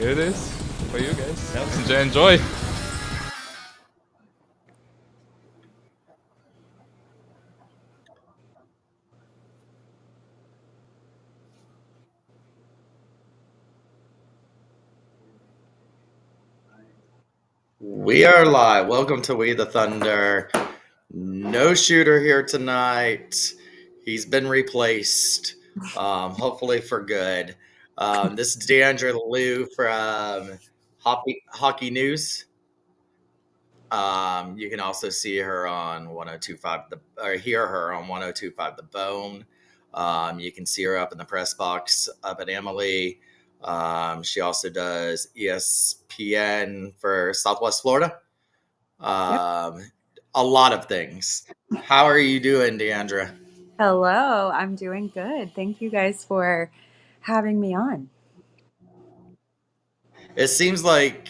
Here it is for you guys. Yep. Enjoy. We are live. Welcome to We the Thunder. No shooter here tonight. He's been replaced, hopefully for good. This is Deandra Lou from Hockey News. You can also see her on 1025 or hear her on 1025 The Bone. You can see her up in the press box up at Emily. She also does ESPN for Southwest Florida. Yep. A lot of things. How are you doing, Deandra? Hello, I'm doing good. Thank you guys for having me on. It seems like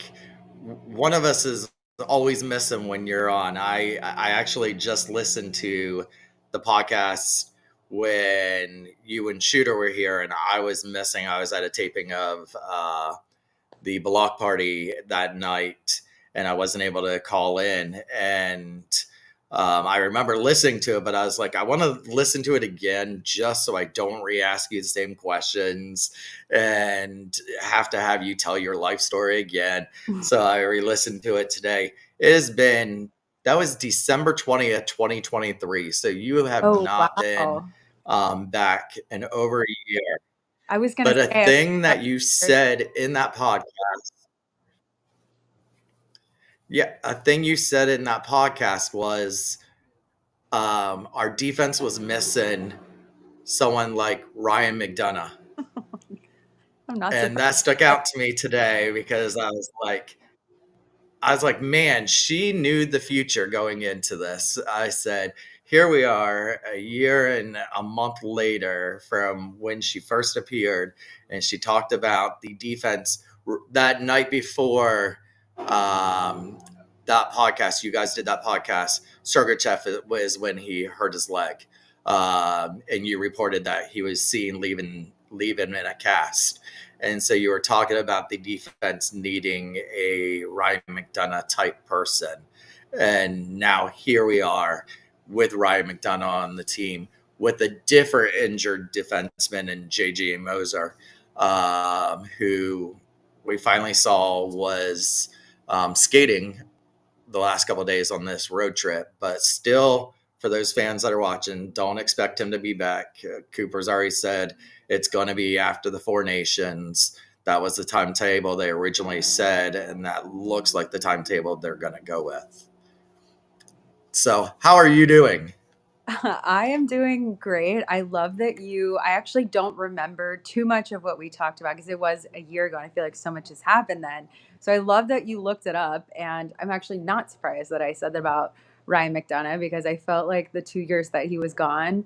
one of us is always missing when you're on. I actually just listened to the podcast when you and Shooter were here, and I was missing. I was at a taping of the block party that night, and I wasn't able to call in. And I remember listening to it, but I was like, I want to listen to it again just so I don't re-ask you the same questions and have to have you tell your life story again. So I re-listened to it today. It has been, that was December 20th, 2023. So you have Oh, not been wow. back in over a year. I was going But to a say, thing that you said in that podcast, a thing you said in that podcast was our defense was missing someone like Ryan McDonough. I'm not And that surprised. stuck out to me today because I was like, man, she knew the future going into this. I said, here we are a year and a month later from when she first appeared, and she talked about the defense that night before that podcast. You guys did that podcast. Sergachev was when he hurt his leg, and you reported that he was seen leaving in a cast. And so you were talking about the defense needing a Ryan McDonough type person. And now here we are with Ryan McDonough on the team with a different injured defenseman in JJ Moser, who we finally saw was skating the last couple of days on this road trip. But still, for those fans that are watching, don't expect him to be back. Cooper's already said it's going to be after the Four Nations. That was the timetable they originally said, and that looks like the timetable they're going to go with. So, how are you doing? I am doing great. I love that I actually don't remember too much of what we talked about because it was a year ago and I feel like so much has happened then. So I love that you looked it up, and I'm actually not surprised that I said that about Ryan McDonough because I felt like the 2 years that he was gone,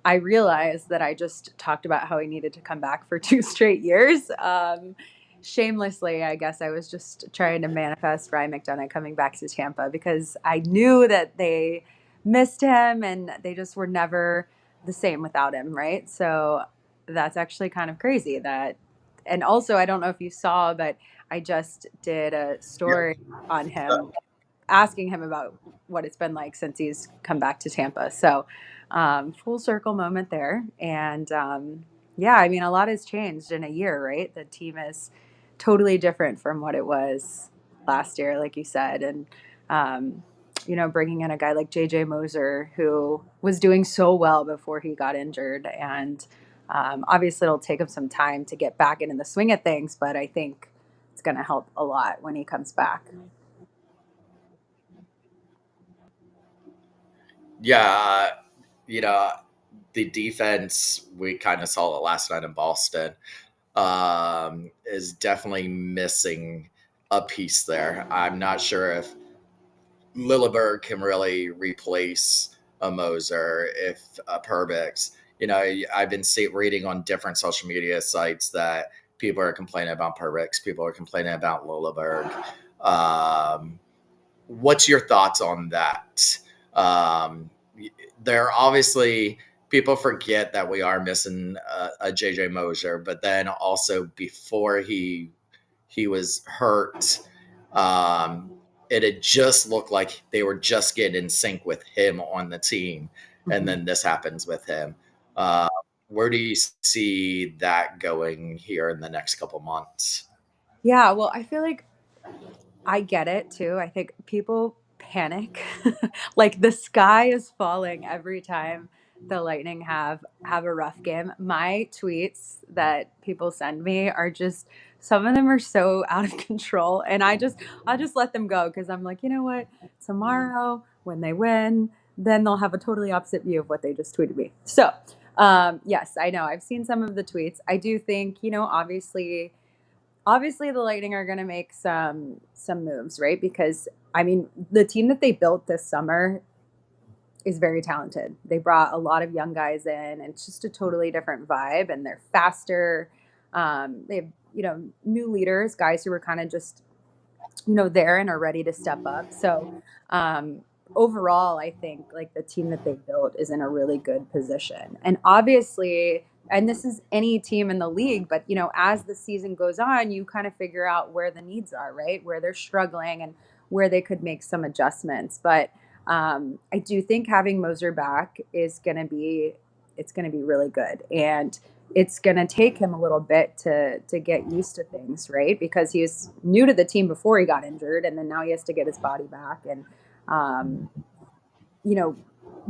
I realized that I just talked about how he needed to come back for 2 straight years. Shamelessly, I guess I was just trying to manifest Ryan McDonough coming back to Tampa because I knew that they missed him and they just were never the same without him, right? So that's actually kind of crazy that. And also, I don't know if you saw, but I just did a story on him asking him about what it's been like since he's come back to Tampa. So, full circle moment there. And yeah, I mean, a lot has changed in a year, right? The team is totally different from what it was last year, like you said. And, bringing in a guy like JJ Moser, who was doing so well before he got injured. And obviously, it'll take him some time to get back into the swing of things, but I think it's going to help a lot when he comes back. Yeah, you know, the defense, we kind of saw it last night in Boston, is definitely missing a piece there. I'm not sure if Lilleberg can really replace a Moser, if a Perbix. I've been reading on different social media sites that people are complaining about Perbix, people are complaining about Lilleberg. What's your thoughts on that? There obviously people forget that we are missing a JJ Moser, but then also before he he was hurt. Um, it had just looked like they were just getting in sync with him on the team, and then this happens with him. Uh, where do you see that going here in the next couple months? Yeah, well, I feel like I get it too. I think people panic. Like the sky is falling every time the Lightning have a rough game. My tweets that people send me are just some of them are so out of control and I'll just let them go because I'm like, you know what? Tomorrow when they win, then they'll have a totally opposite view of what they just tweeted me. So, yes, I know. I've seen some of the tweets. I do think, obviously the Lightning are going to make some moves, right? Because I mean, the team that they built this summer is very talented. They brought a lot of young guys in, and it's just a totally different vibe. And they're faster. They have new leaders, guys who were kind of just there and are ready to step up. So um, overall, I think like the team that they built is in a really good position. And obviously, and this is any team in the league, but as the season goes on, you kind of figure out where the needs are, right? Where they're struggling and where they could make some adjustments. But I do think having Moser back is going to be it's going to be really good. And it's going to take him a little bit to get used to things, right? Because he was new to the team before he got injured, and then now he has to get his body back and um, you know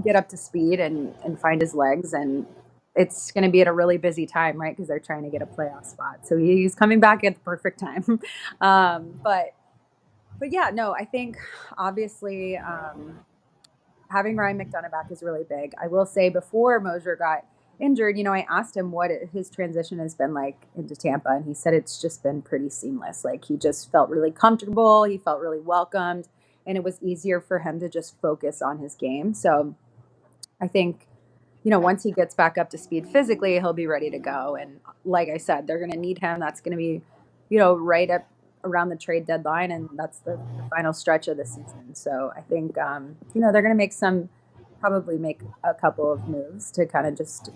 get up to speed and find his legs. And it's going to be at a really busy time, right? Because they're trying to get a playoff spot, so he's coming back at the perfect time. But yeah, no, I think obviously. Having Ryan McDonough back is really big. I will say before Mosier got injured, I asked him what his transition has been like into Tampa, and he said it's just been pretty seamless. Like he just felt really comfortable, he felt really welcomed, and it was easier for him to just focus on his game. So I think, once he gets back up to speed physically, he'll be ready to go. And like I said, they're going to need him. That's going to be, right up around the trade deadline, and that's the final stretch of the season. So I think, they're going to probably make a couple of moves to kind of just,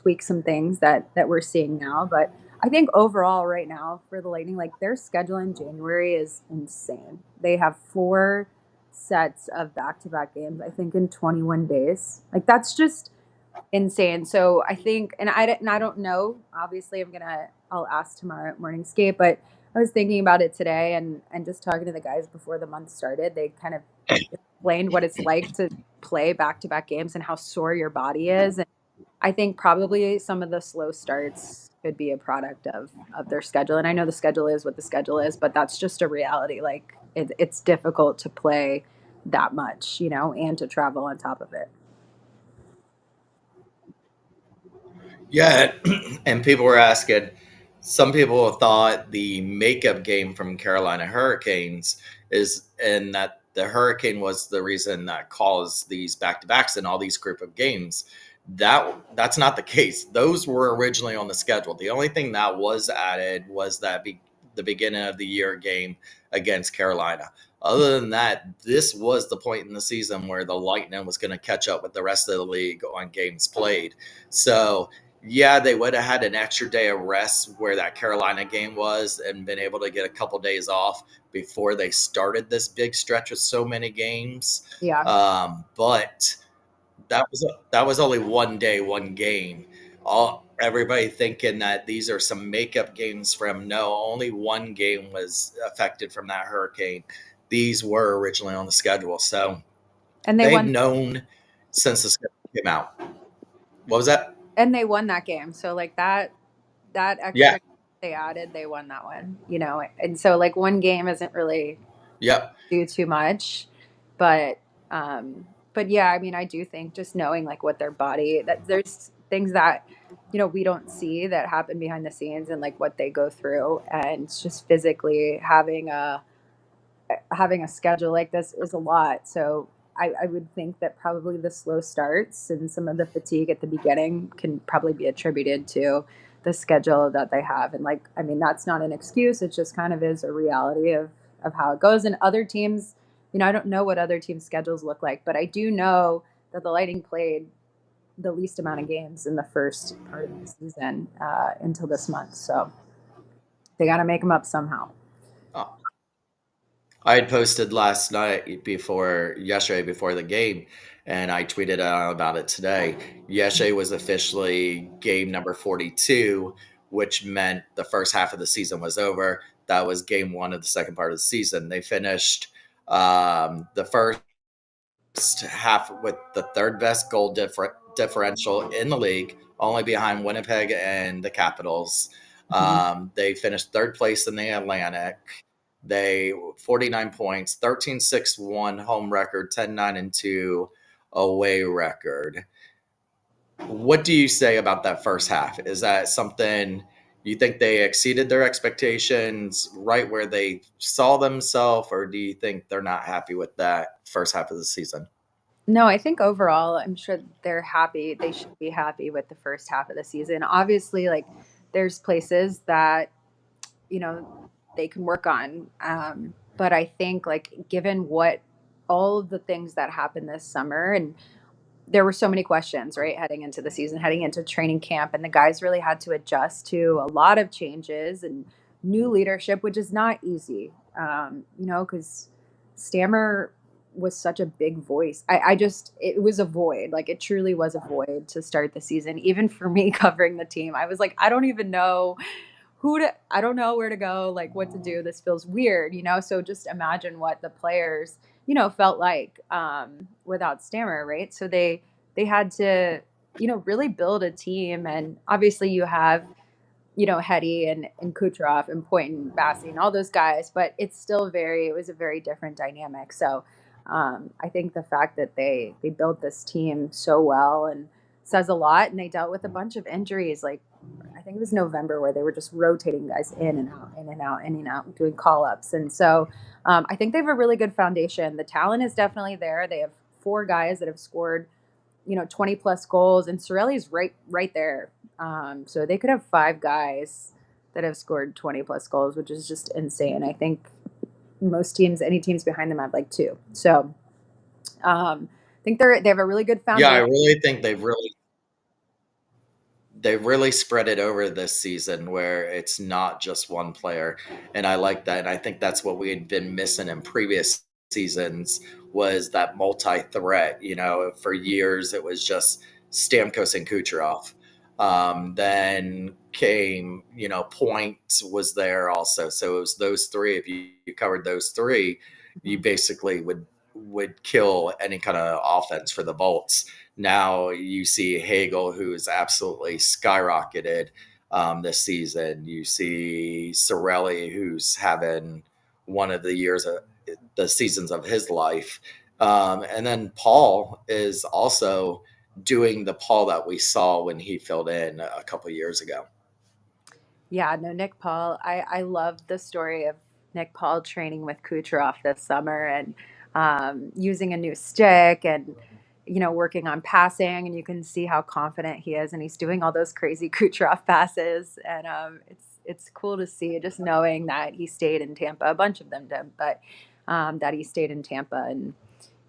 tweak some things that we're seeing now. But I think overall, right now for the Lightning, like their schedule in January is insane. They have 4 sets of back-to-back games, I think, in 21 days. Like that's just insane. So I think, and I don't know. Obviously, I'll ask tomorrow at Morningscape. But I was thinking about it today, and just talking to the guys before the month started. They kind of explained what it's like to play back-to-back games and how sore your body is. And I think probably some of the slow starts could be a product of their schedule. And I know the schedule is what the schedule is, but that's just a reality. Like it's difficult to play that much, and to travel on top of it. Yeah, and people were asking. Some people thought the makeup game from Carolina Hurricanes is, and that the hurricane was the reason that caused these back to backs and all these group of games. That's not the case. Those were originally on the schedule. The only thing that was added was the beginning of the year game against Carolina. Other than that, this was the point in the season where the Lightning was going to catch up with the rest of the league on games played. So yeah, they would have had an extra day of rest where that Carolina game was and been able to get a couple days off before they started this big stretch with so many games. Yeah. But that was only one day, one game. Everybody thinking that these are some makeup games from no, only one game was affected from that hurricane. These were originally on the schedule, so And they they've won known since the schedule came out. What was that? and they won that game. So like that Yeah. extra they added, they won that one. And so like one game isn't really Yep. do too much. But but yeah, I mean I do think just knowing like what their body that there's things that we don't see that happen behind the scenes and like what they go through, and just physically having a schedule like this is a lot. So I would think that probably the slow starts and some of the fatigue at the beginning can probably be attributed to the schedule that they have. And like, I mean, that's not an excuse. It just kind of is a reality of how it goes. And other teams, I don't know what other teams' schedules look like, but I do know that the Lightning played the least amount of games in the first part of the season until this month. So They got to make them up somehow. Uh, I had posted yesterday before the game, and I tweeted out about it today. Yesterday was officially game number 42, which meant the first half of the season was over. That was game one of the second part of the season. They finished the first half with the third best differential in the league, only behind Winnipeg and the Capitals. Mhm. They finished third place in the Atlantic. They 49 points, 13-6-1 home record, 10-9-2 away record. What do you say about that first half? Is that something you think they exceeded their expectations, right where they saw themselves, or do you think they're not happy with that first half of the season? No, I think overall, I'm sure they're happy. They should be happy with the first half of the season. Obviously, like there's places that, you know, they can work on. But I think like given what all of the things that happened this summer, and there were so many questions, right, heading into the season, heading into training camp, and the guys really had to adjust to a lot of changes and new leadership, which is not easy. Because Stammer was such a big voice. I just, it was a void. Like, it truly was a void to start the season. Even for me covering the team, I was like, I don't even know I don't know where to go, like what to do. This feels weird. So just imagine what the players, felt like without Stammer, right? So they had to, really build a team. And obviously you have, Hetty and Kucherov and Point and Bassey and all those guys, but it was a very different dynamic. So I think the fact that they built this team so well and says a lot, and they dealt with a bunch of injuries. Like I think it was November where they were just rotating guys in and out, in and out, in and out, doing call ups. And so I think they have a really good foundation. The talent is definitely there. They have four guys that have scored 20 plus goals, and Sorelli's right there. So they could have five guys that have scored 20 plus goals, which is just insane. I think most teams, any teams behind them, have like two. So I think they have a really good Yeah, I foundation. really think they've really spread it over this season where it's not just one player, and I like that. And I think that's what we had been missing in previous seasons was that multi-threat. For years it was just Stamkos and Kucherov. Then came, Point was there also, so it was those three. If you covered those three, you Mhm. basically would kill any kind of offense for the Bolts. Now you see Hagel, who's absolutely skyrocketed this season. You see Sorelli, who's having one of the seasons of his life. And then Paul is also doing the Paul that we saw when he filled in a couple years ago. Yeah, no, Nick Paul. I love the story of Nick Paul training with Kucherov this summer and using a new stick and working on passing, and you can see how confident he is, and he's doing all those crazy Kucherov passes, and it's cool to see just knowing that he stayed in Tampa. A bunch of them did, but that he stayed in Tampa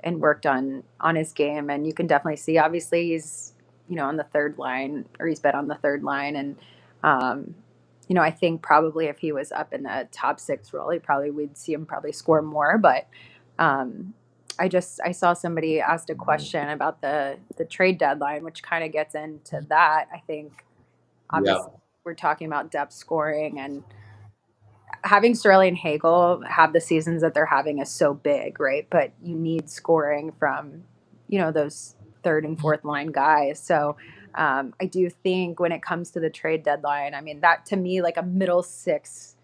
and worked on his game, and you can definitely see. Obviously, he's on the third line, or he's been on the third line, and um, I think probably if he was up in the top six role, we'd see him probably score more. But um, I saw somebody asked a question about the trade deadline, which kind of gets into that. I think Yeah. obviously we're talking about depth scoring, and having Sterling and Hagel have the seasons that they're having is so big, right? But you need scoring from, those third and fourth line guys. So I do think when it comes to the trade deadline, I mean, that to me, like a middle six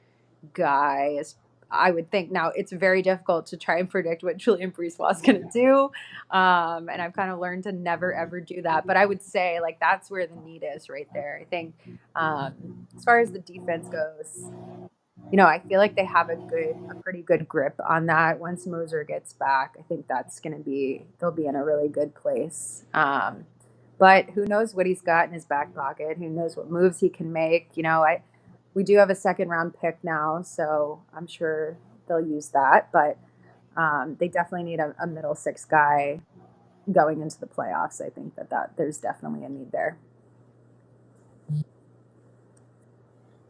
guy is, I would think. Now it's very difficult to try and predict what Julian Brisebois is going to do. And I've kind of learned to never, ever do that. But I would say like, that's where the need is right there. I think as far as the defense goes, I feel like they have a pretty good grip on that. Once Moser gets back, I think they'll be in a really good place. But who knows what he's got in his back pocket? Who knows what moves he can make? We do have a second round pick now, so I'm sure they'll use that. But they definitely need a middle six guy going into the playoffs. I think that there's definitely a need there.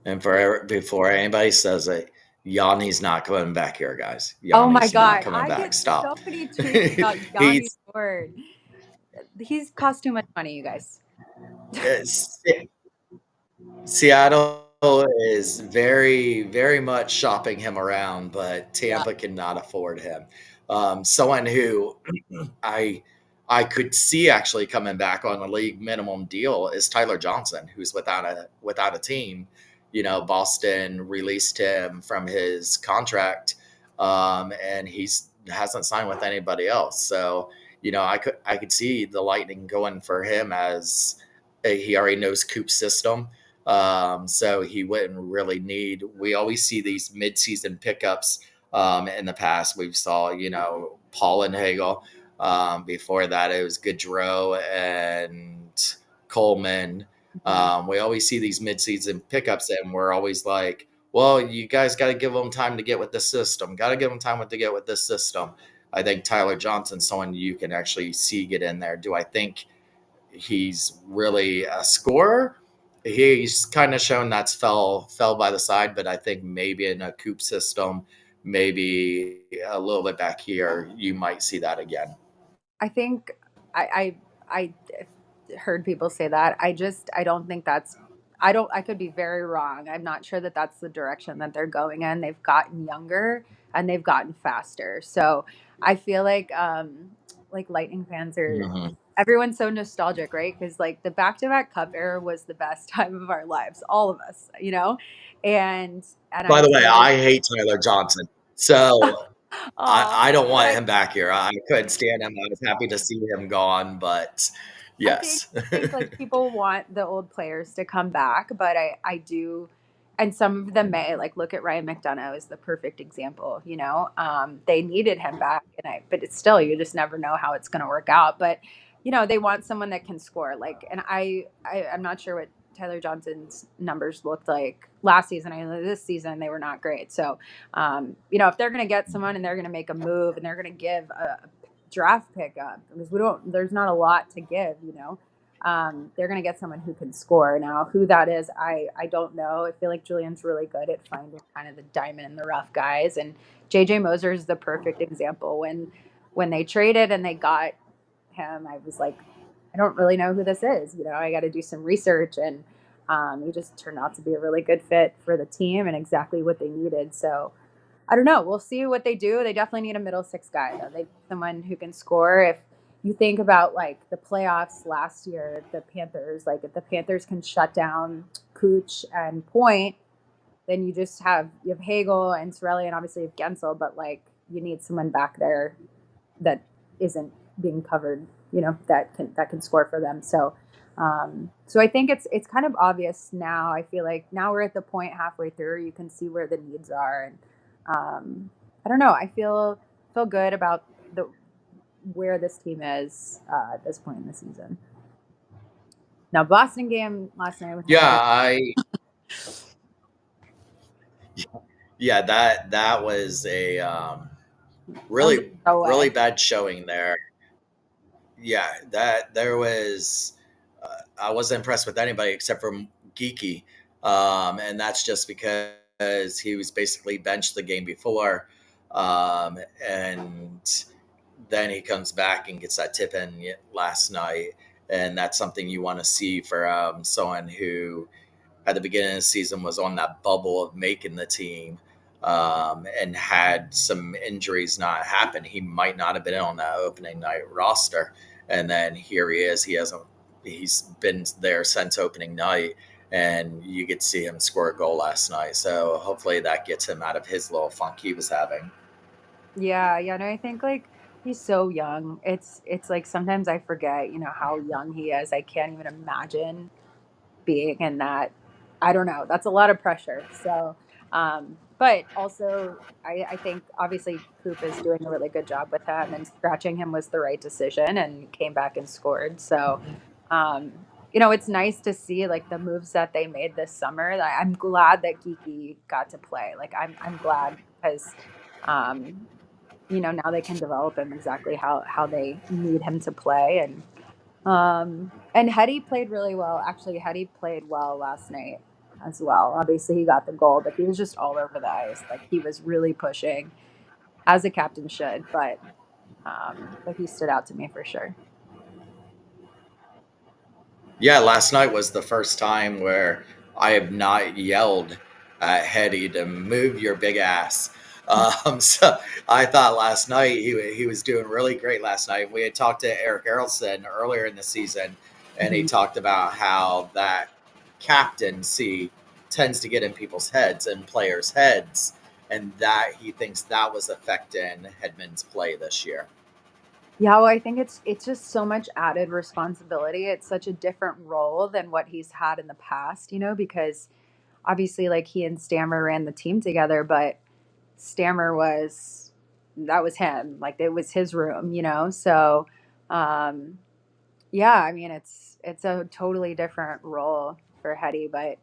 And before anybody says it, Yanni's not coming back here, guys. Oh my Yanni's not God. coming I back. get so Stop. many tweets about Yanni He's Ford. He's cost too much money, you guys. it's, Seattle is very, very much shopping him around, but Yeah. Tampa cannot afford him. Someone who I I could see actually coming back on a league minimum deal is Tyler Johnson, who's without a team. You know, Boston released him from his contract, and he's hasn't signed with anybody else. So you know, I could see the Lightning going for him as he already knows Coop's system. So he wouldn't really need. We always see these midseason pickups in the past. We saw, you know, Paul and Hagel. Before that, it was Gaudreau and Coleman. Mhm. We always see these midseason pickups, and we're always like, well, you guys got to give them time to get with the system. Got to give them time to get with this system. I think Tyler Johnson's someone you can actually see get in there. Do I think he's really a scorer? He's kind of shown that's fell by the side, but I think maybe in a Coop system, maybe a little bit back here, you might see that again. I think I heard people say that. I don't think that's I could be very wrong. I'm not sure that that's the direction that they're going in. They've gotten younger and they've gotten faster. So I feel like Lightning fans are Mhm. everyone's so nostalgic, right? Because like the back-to-back cup era was the best time of our lives, all of us, you know? And By I the way, feel like I hate Tyler Johnson, so oh, I don't but want him back here. I couldn't stand him. I was happy to see him gone, but I think yes. I think like people want the old players to come back, but I do, and some of them may like look at Ryan McDonough as the perfect example. You know, they needed him back, but it's still you just never know how it's going to work out. But you know, they want someone that can score. Like, and I'm not sure what Tyler Johnson's numbers looked like last season. I know this season they were not great. So, you know, if they're going to get someone and they're going to make a move and they're going to give a draft pickup because we don't there's not a lot to give, you know. They're going to get someone who can score. Now who that is, I don't know. I feel like Julian's really good at finding kind of the diamond in the rough guys, and JJ Moser is the perfect example. When they traded and they got him, I was like, I don't really know who this is, you know. I got to do some research, and he just turned out to be a really good fit for the team and exactly what they needed. So I don't know. We'll see what they do. They definitely need a middle six guy, though. They need someone who can score. If you think about like the playoffs last year, the Panthers, like if the Panthers can shut down Cooch and Point, then you have Hagel and Sorelli and obviously you have Gensel, but like you need someone back there that isn't being covered, you know, that can score for them. So I think it's kind of obvious now. I feel like now we're at the point halfway through, you can see where the needs are, and I don't know. I feel good about the where this team is at this point in the season. Now, Boston game last night was Yeah, not good. I yeah, that was a That was a really really throwaway. bad showing there. Yeah, that there was. I wasn't impressed with anybody except for Geeky, and that's just because he was basically benched the game before, and then he comes back and gets that tip in last night, and that's something you want to see for someone who at the beginning of the season was on that bubble of making the team, and had some injuries not happen, he might not have been on that opening night roster. And then here he is. He's been there since opening night, and you could see him score a goal last night. So hopefully that gets him out of his little funk he was having. Yeah, yeah. No, I think like he's so young. It's like sometimes I forget, you know, how young he is. I can't even imagine being in that. I don't know. That's a lot of pressure. So, but also I think obviously Coop is doing a really good job with him, and scratching him was the right decision and came back and scored. So, you know, it's nice to see like the moves that they made this summer. I'm glad that Geeky got to play. Like I'm glad because, um, you know, now they can develop him exactly how they need him to play, and Hetty played really well. Actually, Hetty played well last night. as well. Obviously, he got the goal, but he was just all over the ice. Like he was really pushing, as a captain should. But he stood out to me for sure. Yeah, last night was the first time where I have not yelled at Hetty to move your big ass. So I thought last night he was doing really great last night. We had talked to Eric Erelson earlier in the season, and he Mhm. talked about how that captaincy tends to get in people's heads and players' heads, and that he thinks that was affecting Hedman's play this year. Yeah, well, I think it's just so much added responsibility. It's such a different role than what he's had in the past, because obviously like he and Stammer ran the team together, but Stammer was that was him. Like it was his room. So um yeah, I mean it's a totally different role for Hetty, but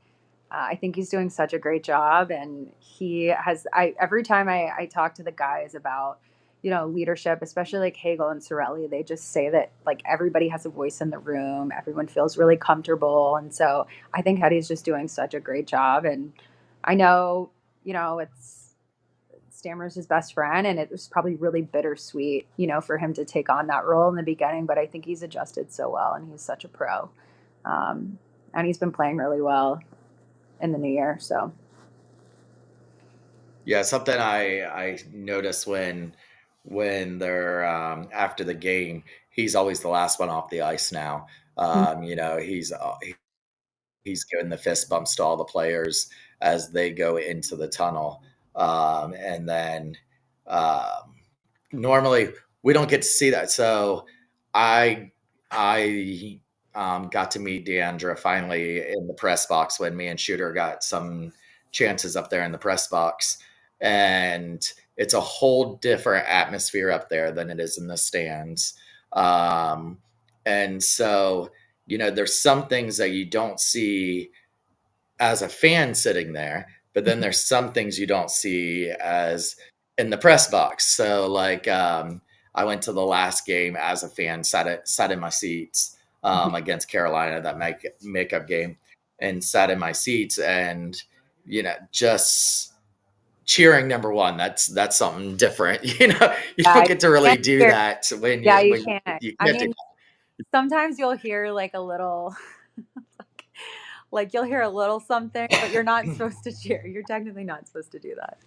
I think he's doing such a great job, and he has. I every time I talk to the guys about leadership, especially like Hagel and Sorelli, they just say that like everybody has a voice in the room, everyone feels really comfortable, and so I think Hetty's just doing such a great job. And I know it's Stammer's his best friend, and it was probably really bittersweet, for him to take on that role in the beginning. But I think he's adjusted so well, and he's such a pro, um, and he's been playing really well in the new year. So, Yeah, something I notice when they're after the game, he's always the last one off the ice now. He's giving the fist bumps to all the players as they go into the tunnel, and then um, normally we don't get to see that. So I I got to meet Deandra finally in the press box when me and Shooter got some chances up there in the press box, and it's a whole different atmosphere up there than it is in the stands. Um, and so there's some things that you don't see as a fan sitting there, but then there's some things you don't see as in the press box. So like I went to the last game as a fan, sat in my seats against Carolina, that makeup game, and sat in my seats, and just cheering number one. That's something different. You yeah, don't you get to really can't do hear. that when Yeah, you when can't. you I can't do. mean, sometimes you'll hear like a little, like you'll hear a little something, but you're not supposed to cheer. You're technically not supposed to do that.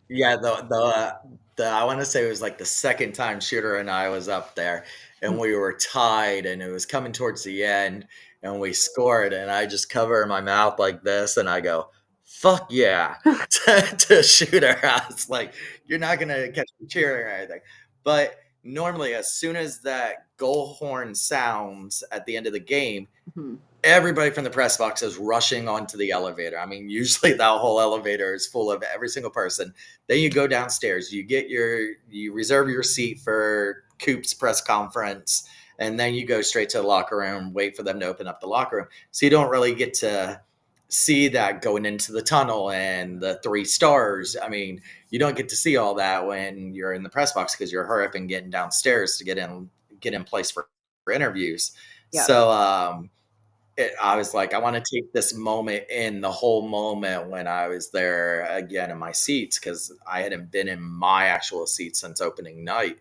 Yeah, the I want to say it was like the second time Shooter and I was up there, and we were tied, and it was coming towards the end, and we scored, and I just cover my mouth like this, and I go, "Fuck yeah!" to Shooter. I was like, "You're not gonna catch me cheering or anything," but normally, as soon as that goal horn sounds at the end of the game, Mhm. everybody from the press box is rushing onto the elevator. I mean, usually that whole elevator is full of every single person. Then you go downstairs, you reserve your seat for Coop's press conference, and then you go straight to the locker room, wait for them to open up the locker room. So you don't really get to see that going into the tunnel and the 3 stars. I mean, you don't get to see all that when you're in the press box because you're hurrying getting downstairs to get in place for interviews. Yep. So I was like, I want to take this moment in the whole moment when I was there again in my seats because I hadn't been in my actual seat since opening night.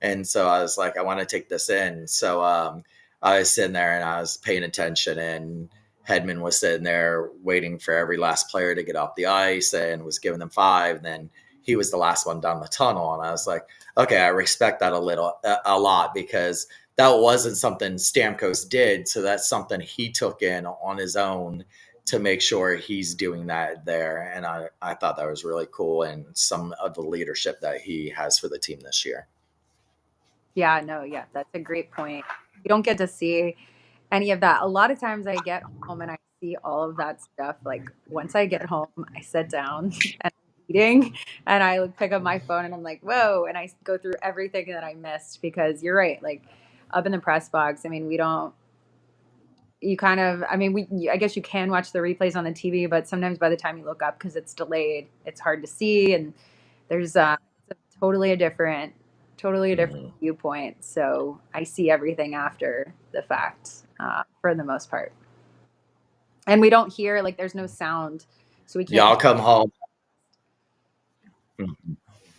And so I was like, I want to take this in. So I was sitting there and I was paying attention, and Hedman was sitting there waiting for every last player to get off the ice and was giving them five. And then he was the last one down the tunnel. And I was like, okay, I respect that a lot because that wasn't something Stamkos did. So that's something he took in on his own to make sure he's doing that there. And I thought that was really cool, and some of the leadership that he has for the team this year. Yeah, no, yeah, that's a great point. You don't get to see any of that. A lot of times I get home and I see all of that stuff. Like once I get home, I sit down and I'm eating, and I like, pick up my phone and I'm like, whoa, and I go through everything that I missed because you're right. Like up in the press box, I mean, we don't. You kind of, I mean, I guess you can watch the replays on the TV, but sometimes by the time you look up because it's delayed, it's hard to see, and there's it's a totally a different Mhm. viewpoint. So I see everything after the fact, for the most part. and we don't hear, like, there's no sound, so we can't Y'all hear, come home.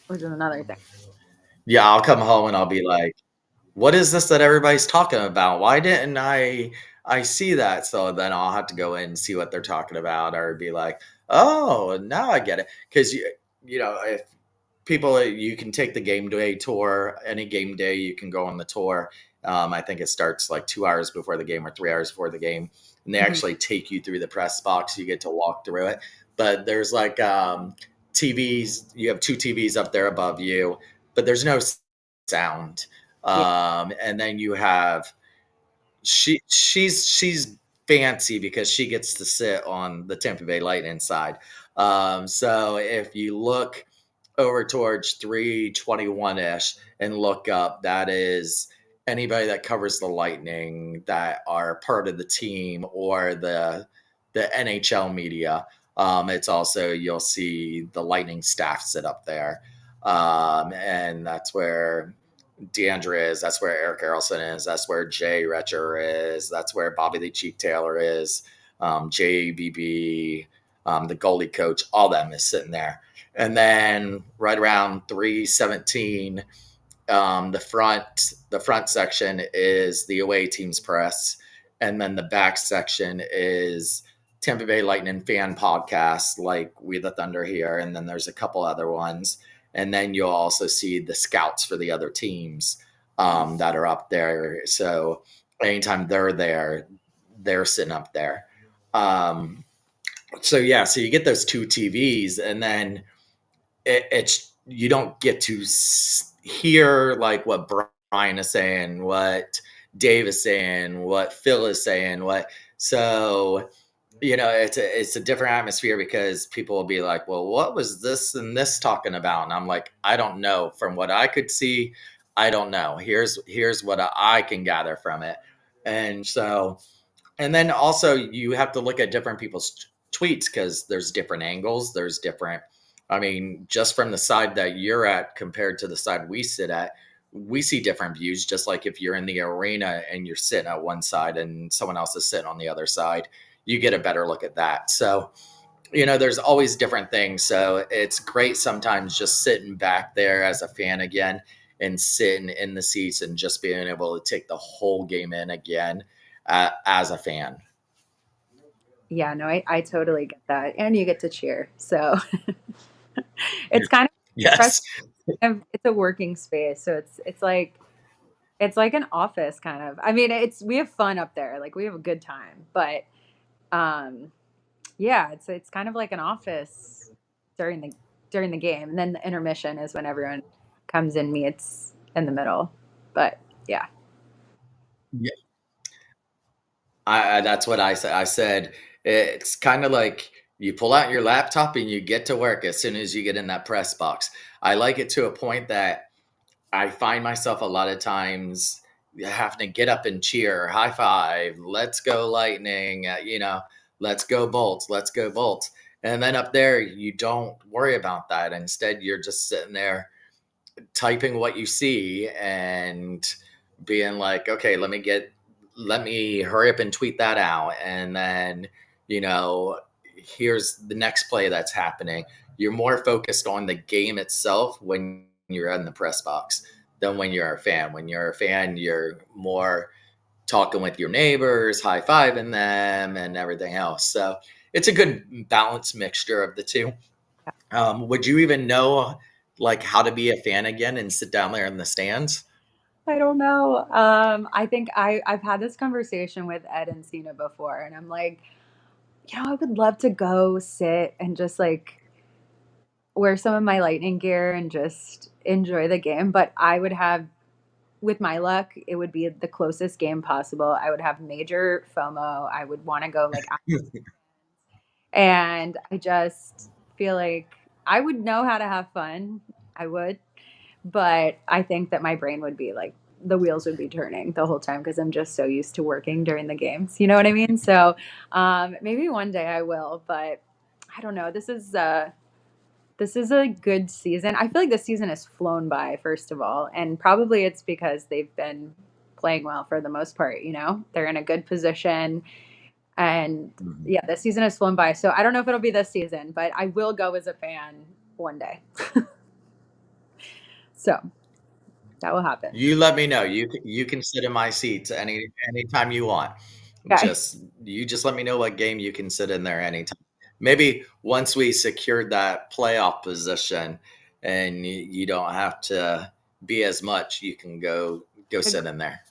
which is another thing. Yeah, I'll come home and I'll be like, what is this that everybody's talking about? Why didn't I see that? So then I'll have to go in and see what they're talking about, or be like, oh, now I get it. Because if people, you can take the game day tour. Any game day, you can go on the tour. I think it starts like 2 hours before the game or 3 hours before the game, and they Mhm. actually take you through the press box. You get to walk through it, but there's like TVs. You have two TVs up there above you, but there's no sound. Yeah. And then you have she's fancy because she gets to sit on the Tampa Bay Lightning side. So if you look over towards 321 ish and look up, that is anybody that covers the Lightning that are part of the team or the NHL media. It's also, you'll see the Lightning staff sit up there. And that's where Deandra is. That's where Eric Harrelson is. That's where Jay Retcher is. That's where Bobby Lee Cheek Taylor is. JBB, the goalie coach, all them is sitting there. And then right around 317, the front section is the away team's press, and then the back section is Tampa Bay Lightning fan podcasts like We the Thunder here, and then there's a couple other ones, and then you'll also see the scouts for the other teams that are up there. So anytime they're there, they're sitting up there. Um, so yeah, so you get those two TVs, and then it's you don't get to hear like what Brian is saying, what Dave is saying, what Phil is saying, what so it's a different atmosphere because people will be like, well, what was this and this talking about? And I'm like, I don't know. From what I could see, I don't know. Here's what I can gather from it. And so, and then also you have to look at different people's tweets because there's different angles. There's different, I mean, just from the side that you're at compared to the side we sit at, we see different views. Just like if you're in the arena and you're sitting at one side and someone else is sitting on the other side, you get a better look at that. So, there's always different things. So it's great sometimes just sitting back there as a fan again and sitting in the seats and just being able to take the whole game in again as a fan. Yeah, no, I totally get that, and you get to cheer, so Yeah. it's kind of, especially, Yes. it's a working space, so it's like an office kind of. I mean, we have fun up there, like, we have a good time, but, um, yeah, it's kind of like an office during the game, and then the intermission is when everyone comes and meets in the middle, but yeah. Yeah. That's what I said. I said it's kind of like you pull out your laptop and you get to work as soon as you get in that press box. I like it to a point that I find myself a lot of times having to get up and cheer, high five, let's go Lightning, let's go Bolts, let's go Bolts. And then up there, you don't worry about that. Instead, you're just sitting there typing what you see and being like, okay, let me hurry up and tweet that out. And then, you know, here's the next play that's happening. You're more focused on the game itself when you're in the press box than when you're a fan. When you're a fan, you're more talking with your neighbors, high fiving them, and everything else. So it's a good balanced mixture of the two. Would you even know like how to be a fan again and sit down there in the stands? I don't know. I think I've had this conversation with Ed and Cena before, and I'm like, I would love to go sit and just like wear some of my lightning gear and just enjoy the game. But I would have, with my luck, it would be the closest game possible. I would have major FOMO. I would want to go like, and I just feel like I would know how to have fun. I would, but I think that my brain would be like, the wheels would be turning the whole time because I'm just so used to working during the games. You know what I mean? So maybe one day I will, but I don't know. This is a good season. I feel like this season has flown by, first of all, and probably it's because they've been playing well for the most part. They're in a good position. And Mhm. yeah, this season has flown by. So I don't know if it'll be this season, but I will go as a fan one day. So that will happen. You let me know. You can sit in my seats anytime you want. Okay. You just let me know what game you can sit in there anytime. Maybe once we secured that playoff position and you don't have to be as much, you can go sit in there.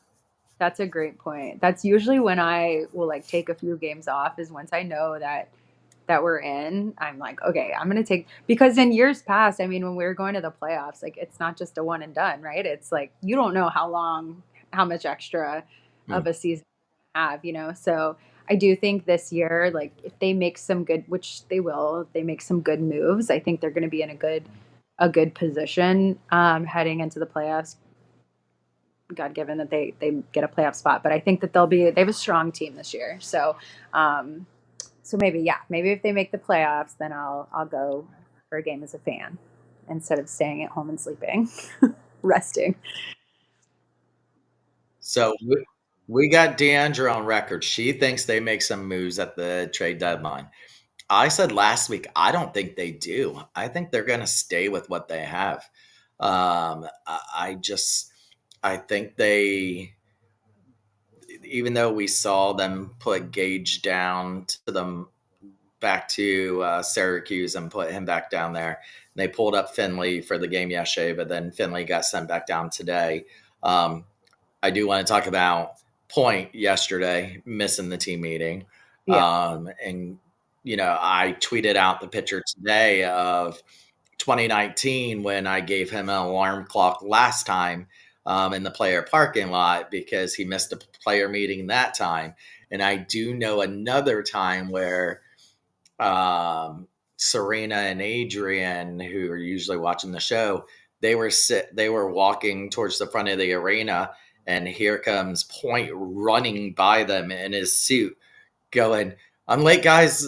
That's a great point. That's usually when I will like take a few games off is once I know that we're in, I'm like, okay, I'm gonna take because in years past, I mean, when we were going to the playoffs, like it's not just a one and done, right? It's like you don't know how much extra Mm. of a season you have, you know. So I do think this year, like if they make some good, which they will, if they make some good moves, I think they're gonna be in a good position heading into the playoffs. God given that they get a playoff spot, but I think that they have a strong team this year. Um, so maybe if they make the playoffs, then I'll go for a game as a fan instead of staying at home and sleeping, resting. So we got Deandra on record. She thinks they make some moves at the trade deadline. I said last week, I don't think they do. I think they're going to stay with what they have. I think they, even though we saw them put Gage down to them back to Syracuse and put him back down there, they pulled up Finley for the game yesterday, but then Finley got sent back down today. I do want to talk about Point yesterday missing the team meeting. Yeah. And, I tweeted out the picture today of 2019 when I gave him an alarm clock last time in the player parking lot because he missed a player meeting that time. And I do know another time where Serena and Adrian, who are usually watching the show, they were walking towards the front of the arena, and here comes Point running by them in his suit, going, "I'm late, guys,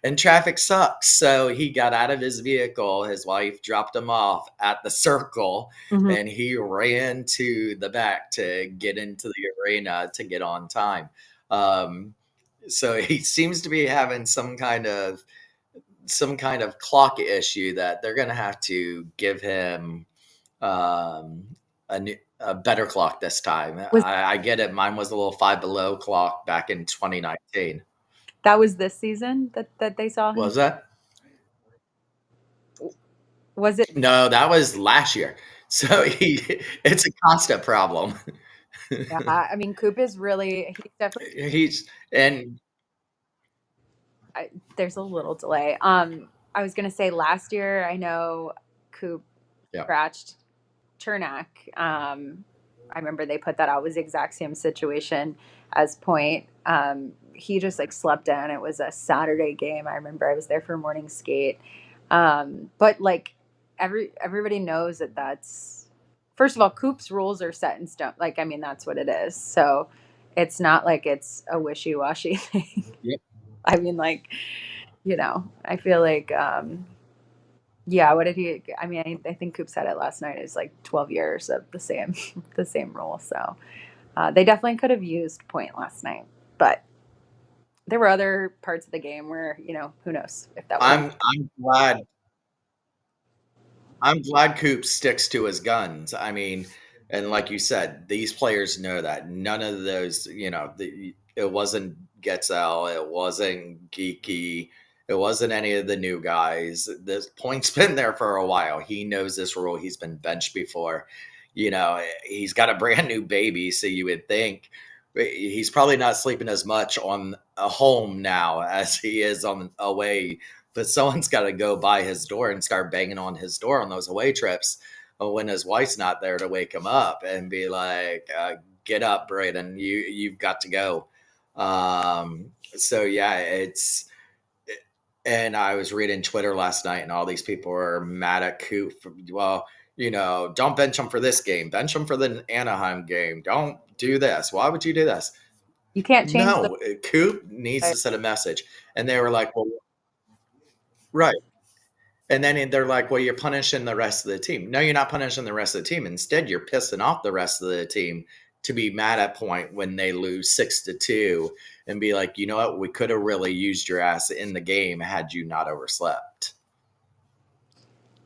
and traffic sucks." So he got out of his vehicle. His wife dropped him off at the circle, Mhm. and he ran to the back to get into the arena to get on time. Um, so he seems to be having some kind of clock issue that they're going to have to give him um, a better clock this time. Was I get it. Mine was a little Five Below clock back in 2019. that was this season that they saw him? Was that? Was it? No, that was last year. So it's a constant problem. Yeah, I mean, Coop is really he's definitely. He's and There's a little delay. I was gonna say last year I know Coop yeah. scratched Chernak. I remember they put that out. It was the exact same situation as Point. He just like slept in. It was a Saturday game. I remember I was there for morning skate. But like everybody knows that that's first of all, Coop's rules are set in stone. Like I mean, that's what it is. So it's not like it's a wishy washy thing. Yep. I mean, like I feel like yeah, what did he? I mean, I think Coop said it last night. It's like 12 years of the same, the same rule. So they definitely could have used Point last night, but there were other parts of the game where who knows if that would have. I'm glad Coop sticks to his guns. I mean, and like you said, these players know that none of those, it wasn't Getzel, it wasn't Geeky, it wasn't any of the new guys. This Point's been there for a while. He knows this rule. He's been benched before. He's got a brand new baby, so you would think he's probably not sleeping as much on a home now as he is on away, but someone's got to go by his door and start banging on his door on those away trips when his wife's not there to wake him up and be like, "Get up, Braden! You've got to go." So yeah, and I was reading Twitter last night, and all these people were mad at Coop. Well, don't bench him for this game. Bench him for the Anaheim game. Don't do this. Why would you do this? You can't change the. No, Coop needs to send a message. And they were like, "Well, right." And then they're like, "Well, you're punishing the rest of the team." No, you're not punishing the rest of the team. Instead, you're pissing off the rest of the team to be mad at Point when they lose 6-2 and be like, you know what, we could have really used your ass in the game had you not overslept.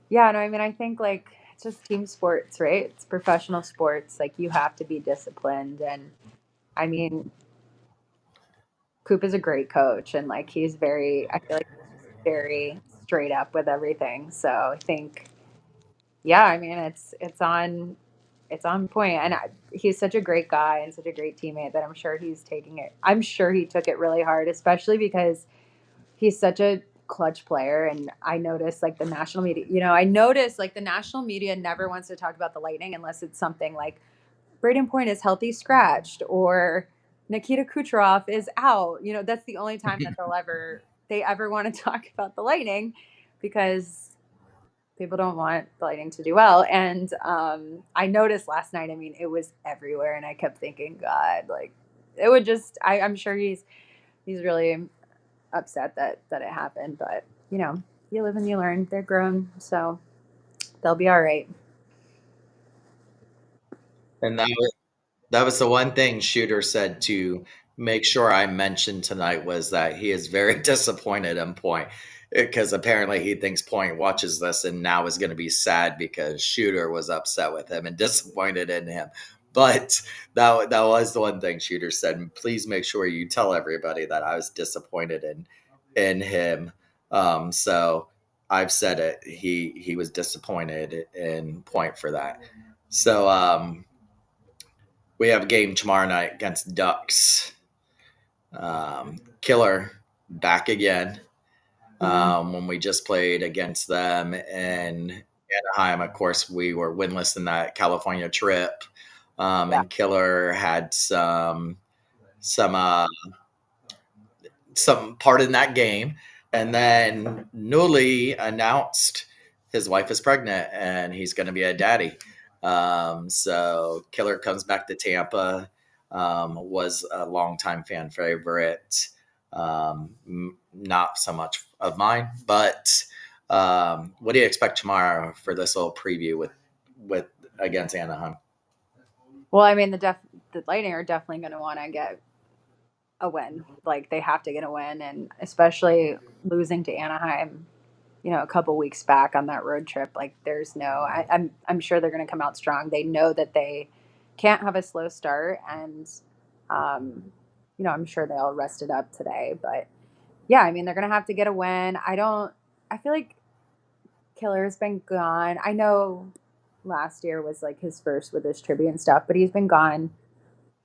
Yeah, no, I mean, I think like it's just team sports, right? It's professional sports. Like you have to be disciplined. And I mean, Coop is a great coach and like he's very, I feel like he's just very straight up with everything. So I think, yeah, I mean, it's on point. And he's such a great guy and such a great teammate that I'm sure I'm sure he took it really hard, especially because he's such a clutch player. And I noticed like the national media, the national media never wants to talk about the Lightning unless it's something like Braden Point is healthy scratched or Nikita Kucherov is out. That's the only time that they ever want to talk about the Lightning because people don't want the Lightning to do well. And I noticed last night, I mean, it was everywhere. And I kept thinking, God, like it would just, I'm sure he's really upset that it happened, but you live and you learn. They're grown, so they'll be all right. And that was the one thing Shooter said to make sure I mentioned tonight was that he is very disappointed in Point because apparently he thinks Point watches this and now is going to be sad because Shooter was upset with him and disappointed in him. But that was the one thing Shooter said. And please make sure you tell everybody that I was disappointed in him. So I've said it. He was disappointed in Point for that. So we have a game tomorrow night against Ducks. Killer back again. When we just played against them in Anaheim, of course, we were winless in that California trip. Yeah. And Killer had some some part in that game. And then Newly announced his wife is pregnant and he's going to be a daddy. So Killer comes back to Tampa, was a longtime fan favorite. Not so much of mine, but what do you expect tomorrow for this little preview with against Anaheim? Well, I mean, the Lightning are definitely going to want to get a win. Like they have to get a win, and especially losing to Anaheim, a couple weeks back on that road trip. Like there's no, I'm sure they're going to come out strong. They know that they can't have a slow start, and um, I'm sure they all rested up today. But yeah, I mean, they're going to have to get a win. I feel like Killer's been gone. I know last year was like his first with his tribute and stuff, but he's been gone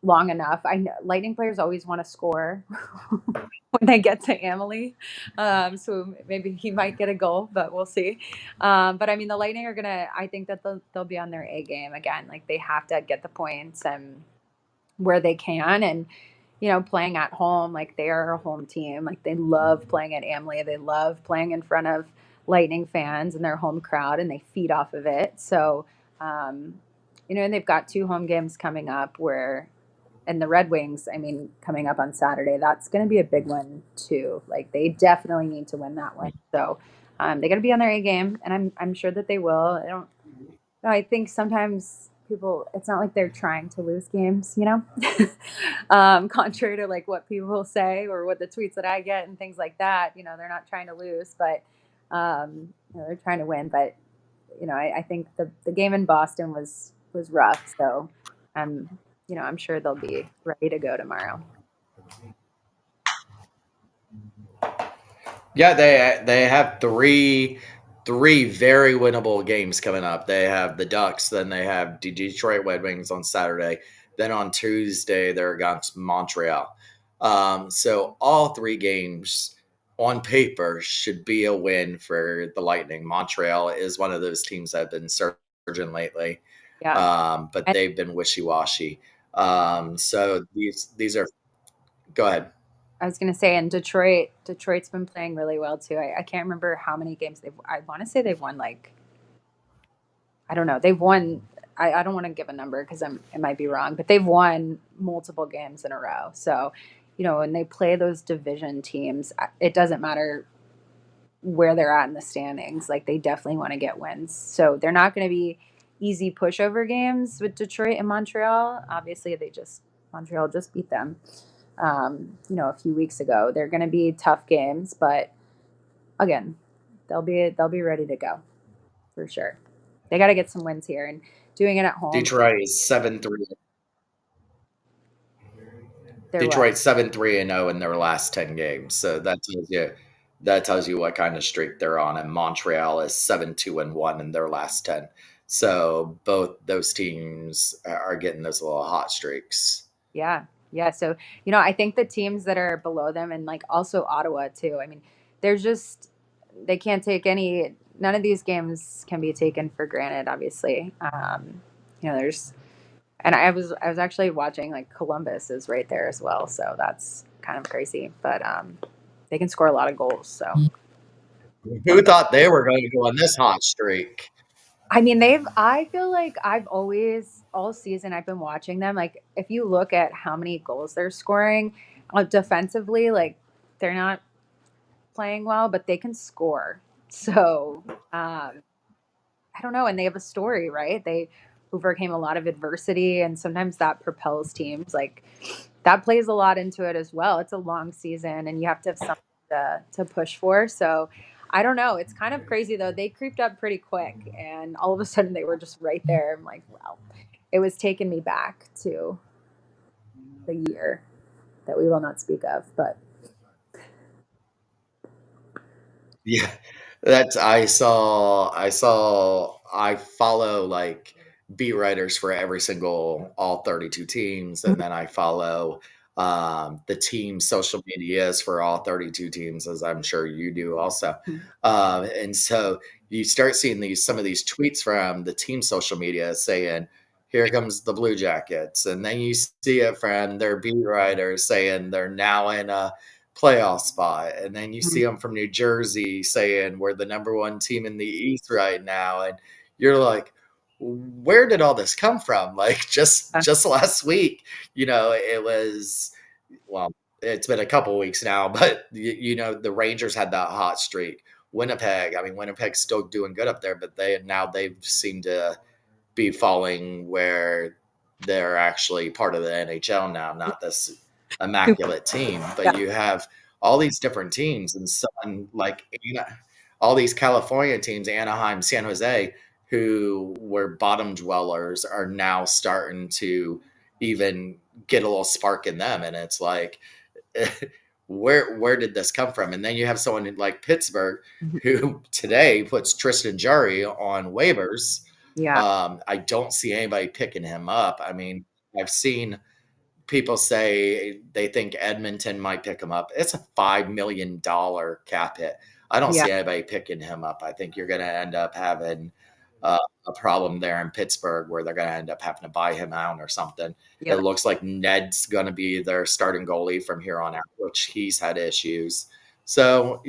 long enough. I know Lightning players always want to score when they get to Amalie. So maybe he might get a goal, but we'll see. But I mean, the Lightning are I think that they'll be on their A game again. Like they have to get the points and where they can. And, playing at home, like they are a home team. Like they love playing at Amalie. They love playing in front of Lightning fans and their home crowd, and they feed off of it. So, and they've got 2 home games coming up and the Red Wings, I mean, coming up on Saturday, that's going to be a big one too. Like they definitely need to win that one. So they got to be on their A game, and I'm sure that they will. I don't. No, I think sometimes people, it's not like they're trying to lose games, contrary to like what people say or what the tweets that I get and things like that. They're not trying to lose, but they're trying to win. But I think the game in Boston was rough. So I'm sure they'll be ready to go tomorrow. Yeah, they have three very winnable games coming up. They have the Ducks, then they have the Detroit Red Wings on Saturday. Then on Tuesday they're against Montreal. So all 3 games on paper should be a win for the Lightning. Montreal is one of those teams that have been surging lately, Yeah. but And they've been wishy washy. So these are. Go ahead. I was going to say, and Detroit's been playing really well too. I can't remember how many games I want to say they've won like, I don't know. They've won. I don't want to give a number because it might be wrong, but they've won multiple games in a row. So, when they play those division teams, it doesn't matter where they're at in the standings. Like they definitely want to get wins. So they're not going to be easy pushover games with Detroit and Montreal. Obviously, Montreal just beat them. a few weeks ago. They're going to be tough games, but again, they'll be ready to go for sure. They got to get some wins here, and doing it at home. Detroit is 7-3. They're what? Detroit 7-3-0 in their last 10 games. So that tells you what kind of streak they're on. And Montreal is 7-2-1 in their last 10. So both those teams are getting those little hot streaks. Yeah, yeah. So I think the teams that are below them, and like also Ottawa too. I mean, they're just they can't take any. None of these games can be taken for granted. Obviously, there's and I was actually watching like Columbus is right there as well. So that's kind of crazy, but they can score a lot of goals. So Who thought they were going to go on this hot streak? I mean, I feel like I've always, all season, I've been watching them. Like, if you look at how many goals they're scoring defensively, like, they're not playing well, but they can score. So, I don't know. And they have a story, right? They overcame a lot of adversity, and sometimes that propels teams. Like, that plays a lot into it as well. It's a long season, and you have to have something to push for. So, I don't know. It's kind of crazy though. They creeped up pretty quick, and all of a sudden they were just right there. I'm like, wow. It was taking me back to the year that we will not speak of. But Yeah, I follow like beat writers for every single all 32 teams, and then I follow the team social medias for all 32 teams, as I'm sure you do also. And so you start seeing some of these tweets from the team social media saying, "Here comes the Blue Jackets," and then you see it from their beat writers saying they're now in a playoff spot. And then you see them from New Jersey saying we're the number one team in the East right now. And you're like, where did all this come from? Like just last week, it was, well, it's been a couple of weeks now, but the Rangers had that hot streak. Winnipeg's still doing good up there, but they've seemed to be falling where they're actually part of the NHL now, not this immaculate team. But yeah, you have all these different teams, and some like all these California teams, Anaheim, San Jose, who were bottom dwellers, are now starting to even get a little spark in them, and it's like, where did this come from? And then you have someone like Pittsburgh, who today puts Tristan Jarry on waivers. yeah, I don't see anybody picking him up. I mean, I've seen people say they think Edmonton might pick him up. It's a $5 million cap hit. I don't yeah, see anybody picking him up. I think you're going to end up having a problem there in Pittsburgh where they're going to end up having to buy him out or something. It yeah. looks like Ned's going to be their starting goalie from here on out, which he's had issues. So,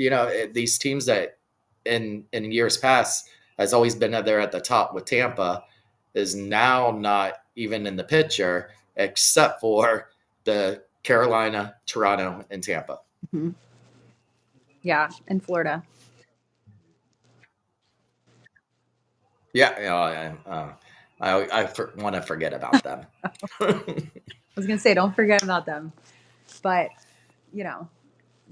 these teams that in years past has always been there at the top with Tampa is now not even in the picture except for the Carolina, Toronto, and Tampa. Mhm. Yeah, in Florida. Yeah, I want to forget about them. I was gonna say, don't forget about them, but you know,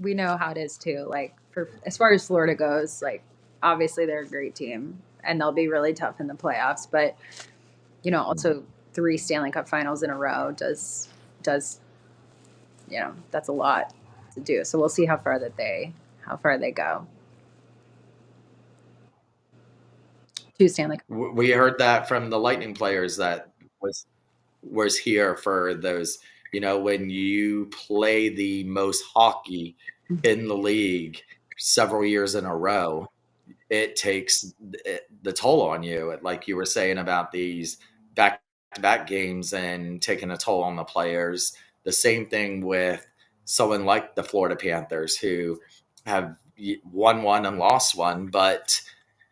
we know how it is too. Like for as far as Florida goes, like obviously they're a great team and they'll be really tough in the playoffs. But also 3 Stanley Cup Finals in a row does that's a lot to do. So we'll see how far they go. 2 Stanley Cup. We heard that from the Lightning players that was here for those. When you play the most hockey in the league several years in a row, it takes the toll on you. Like you were saying about these back-to-back games and taking a toll on the players. The same thing with someone like the Florida Panthers, who have won one and lost one, but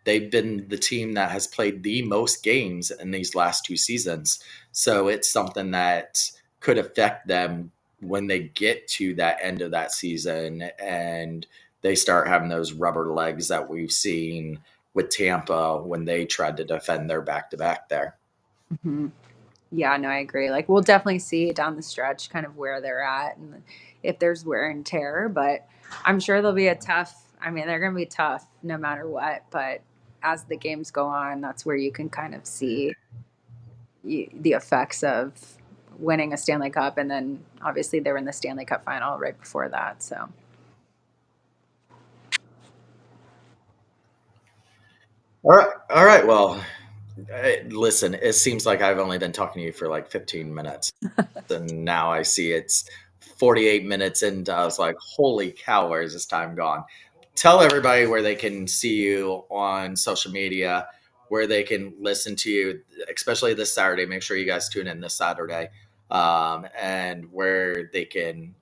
they've been the team that has played the most games in these last 2 seasons. So it's something that could affect them when they get to that end of that season and they start having those rubber legs that we've seen with Tampa when they tried to defend their back-to-back there. Mm-hmm. Yeah, no, I agree. Like we'll definitely see down the stretch kind of where they're at and if there's wear and tear, but I'm sure they'll be a tough, I mean, they're going to be tough no matter what, but as the games go on, that's where you can kind of see the effects of winning a Stanley Cup, and then obviously they were in the Stanley Cup final right before that. So All right. All right. Well, listen, it seems like I've only been talking to you for like 15 minutes. And now I see it's 48 minutes and I was like, holy cow, where is this time gone? Tell everybody where they can see you on social media, where they can listen to you, especially this Saturday. Make sure you guys tune in this Saturday, and where they can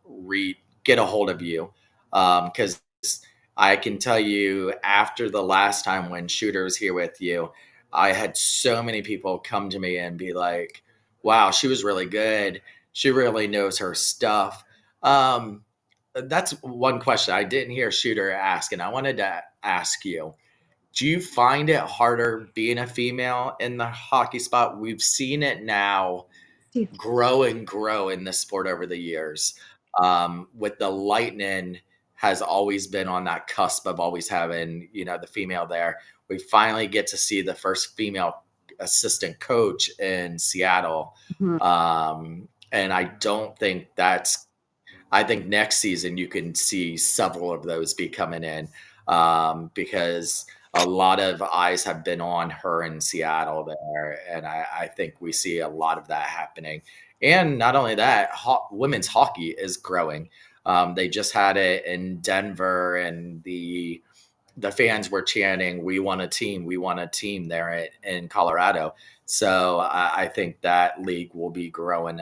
get a hold of you. Because I can tell you, after the last time when Shooter was here with you, I had so many people come to me and be like, wow, she was really good. She really knows her stuff. That's one question I didn't hear Shooter ask, and I wanted to ask you: do you find it harder being a female in the hockey spot? We've seen it now Steve. grow and grow in this sport over the years. With the Lightning has always been on that cusp of always having, the female there. We finally get to see the first female assistant coach in Seattle. Mhm. And I don't think I think next season you can see several of those be coming in, because a lot of eyes have been on her in Seattle there, and I think we see a lot of that happening. And not only that, women's hockey is growing. They just had it in Denver, and the fans were chanting, "We want a team! We want a team!" there in Colorado. So I think that league will be growing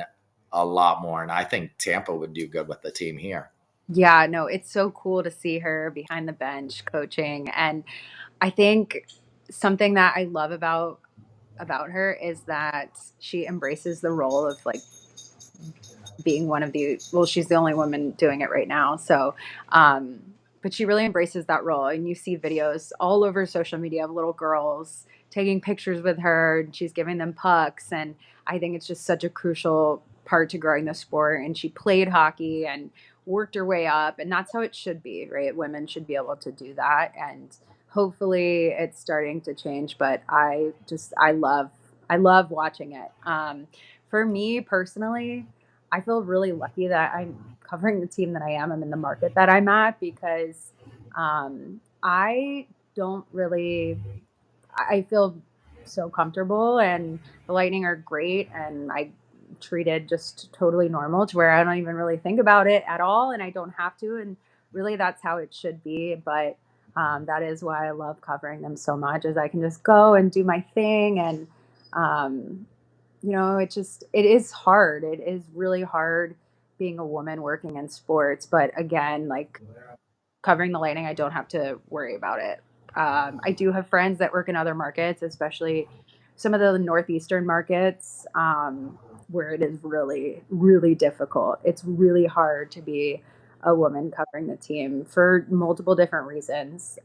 a lot more, and I think Tampa would do good with the team here. Yeah, no, it's so cool to see her behind the bench coaching. And I think something that I love about her is that she embraces the role of like being one of the, well, she's the only woman doing it right now. So um but she really embraces that role, and you see videos all over social media of little girls taking pictures with her, and she's giving them pucks. And I think it's just such a crucial part to growing the sport. And she played hockey and worked her way up, and that's how it should be, right? Women should be able to do that, and hopefully it's starting to change. But I love watching it. For me personally, I feel really lucky that I'm covering the team that I am. I'm in the market that I'm at because I don't really, I feel so comfortable, and the Lightning are great, and I treated just totally normal to where I don't even really think about it at all, and I don't have to. And really, that's how it should be. But that is why I love covering them so much, is I can just go and do my thing. And um, it is hard. It is really hard being a woman working in sports. But again, like covering the Lightning, I don't have to worry about it. I do have friends that work in other markets, especially some of the northeastern markets, where it is really, really difficult. It's really hard to be a woman covering the team for multiple different reasons.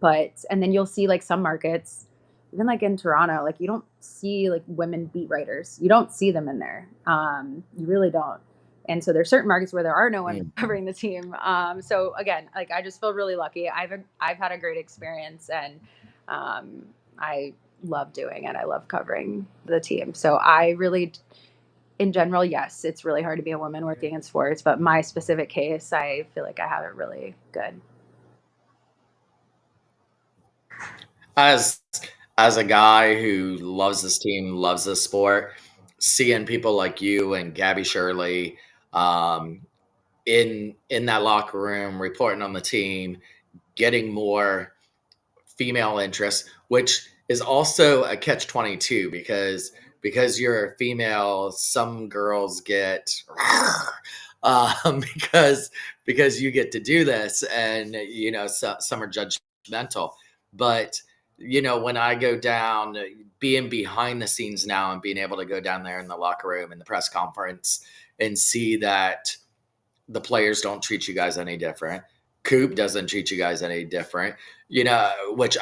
But and then you'll see like some markets, even like in Toronto, like you don't see like women beat writers. You don't see them in there. You really don't. And so there's certain markets where there are no women Mm. covering the team. So again, like I just feel really lucky. I've had a great experience, and I love doing it. I love covering the team. So I really, in general, yes, it's really hard to be a woman working in sports, but my specific case, I feel like I have it really good. As as a guy who loves this team, loves this sport, seeing people like you and Gabby Shirley, um, in that locker room, reporting on the team, getting more female interest, which is also a catch 22, because you're a female, some girls get because you get to do this, and some are judgmental. But when I go down, being behind the scenes now and being able to go down there in the locker room and the press conference and see that the players don't treat you guys any different. Coop doesn't treat you guys any different. Which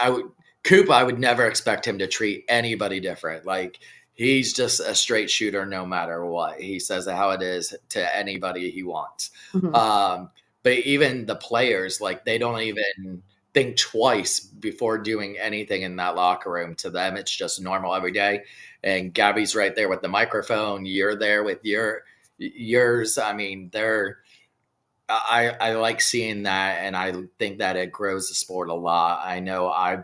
Coop, I would never expect him to treat anybody different. Like he's just a straight shooter no matter what. He says how it is to anybody he wants. Mhm. But even the players, like, they don't even think twice before doing anything in that locker room. To them, it's just normal every day. And Gabby's right there with the microphone. You're there with yours. I mean, I like seeing that, and I think that it grows the sport a lot. I know I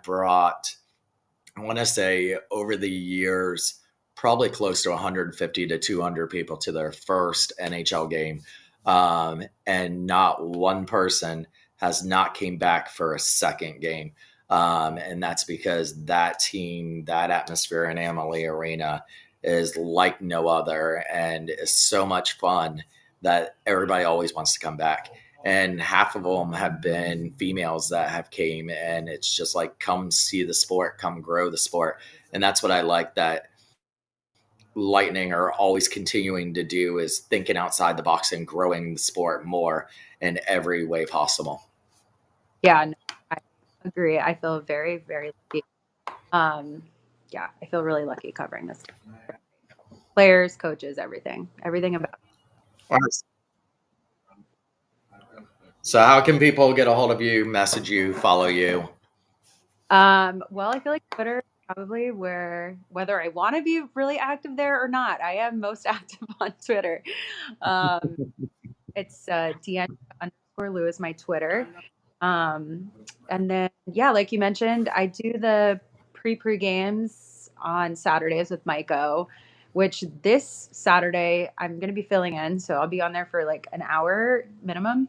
want to say over the years, probably close to 150 to 200 people to their first NHL game. And not one person has not came back for a second game. And that's because that team, that atmosphere in Amalie Arena is like no other and is so much fun that everybody always wants to come back. And half of them have been females that have came, and it's just like, come see the sport, come grow the sport. And that's what I like that Lightning are always continuing to do, is thinking outside the box and growing the sport more in every way possible. Yeah, no, I agree. I feel very, very lucky. Yeah, I feel really lucky covering this. Players, coaches, everything about. So how can people get a hold of you, message you, follow you? Well, I feel like Twitter is probably whether I want to be really active there or not, I am most active on Twitter. Um, it's Deandra_Lou is my Twitter. And then, yeah, like you mentioned, I do the pre games on Saturdays with Mike O, which this Saturday I'm going to be filling in. So I'll be on there for like an hour minimum,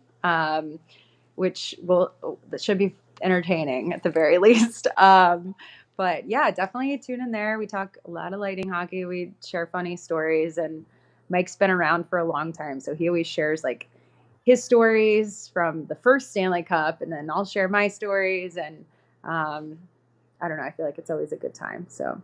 which that should be entertaining at the very least. But yeah, definitely tune in there. We talk a lot of Lightning hockey. We share funny stories, and Mike's been around for a long time. So he always shares like his stories from the first Stanley Cup, and then I'll share my stories. And I don't know, I feel like it's always a good time. So,